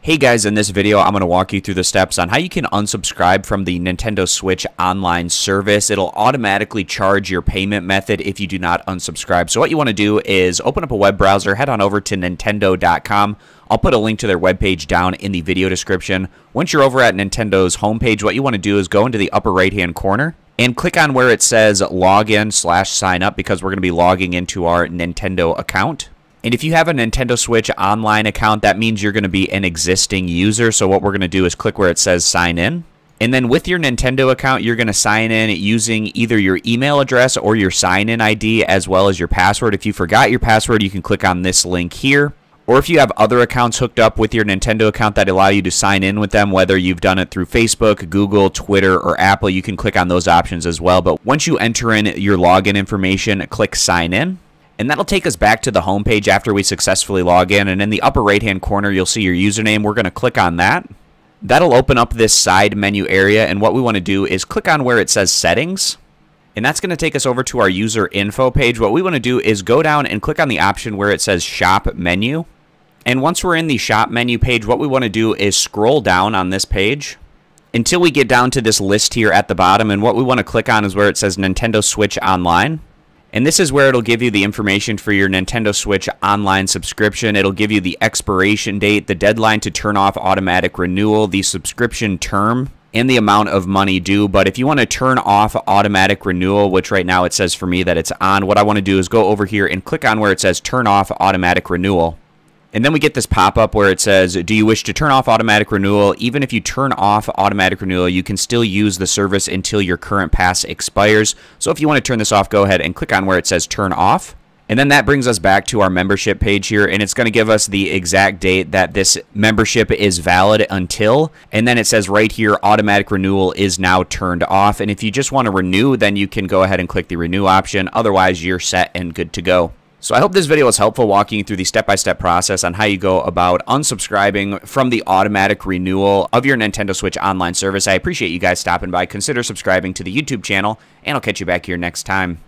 Hey guys, in this video, I'm going to walk you through the steps on how you can unsubscribe from the Nintendo Switch online service. It'll automatically charge your payment method if you do not unsubscribe. So what you want to do is open up a web browser, head on over to Nintendo.com. I'll put a link to their webpage down in the video description. Once you're over at Nintendo's homepage, what you want to do is go into the upper right-hand corner and click on where it says login/sign up because we're going to be logging into our Nintendo account. And if you have a Nintendo Switch online account, that means you're going to be an existing user. So what we're going to do is click where it says sign in. And then with your Nintendo account, you're going to sign in using either your email address or your sign-in ID as well as your password. If you forgot your password, you can click on this link here. Or if you have other accounts hooked up with your Nintendo account that allow you to sign in with them, whether you've done it through Facebook, Google, Twitter, or Apple, you can click on those options as well. But once you enter in your login information, click sign in. And that'll take us back to the home page after we successfully log in. And in the upper right-hand corner, you'll see your username. We're going to click on that. That'll open up this side menu area. And what we want to do is click on where it says settings. And that's going to take us over to our user info page. What we want to do is go down and click on the option where it says shop menu. And once we're in the shop menu page, what we want to do is scroll down on this page until we get down to this list here at the bottom. And what we want to click on is where it says Nintendo Switch Online. And this is where it'll give you the information for your Nintendo Switch online subscription. It'll give you the expiration date, the deadline to turn off automatic renewal, the subscription term, and the amount of money due. But if you want to turn off automatic renewal, which right now it says for me that it's on, what I want to do is go over here and click on where it says turn off automatic renewal. And then we get this pop-up where it says, do you wish to turn off automatic renewal? Even if you turn off automatic renewal, you can still use the service until your current pass expires. So if you want to turn this off, go ahead and click on where it says turn off. And then that brings us back to our membership page here, and it's going to give us the exact date that this membership is valid until. And then it says right here, automatic renewal is now turned off. And if you just want to renew, then you can go ahead and click the renew option. Otherwise, you're set and good to go. So I hope this video was helpful walking you through the step-by-step process on how you go about unsubscribing from the automatic renewal of your Nintendo Switch online service. I appreciate you guys stopping by. Consider subscribing to the YouTube channel, and I'll catch you back here next time.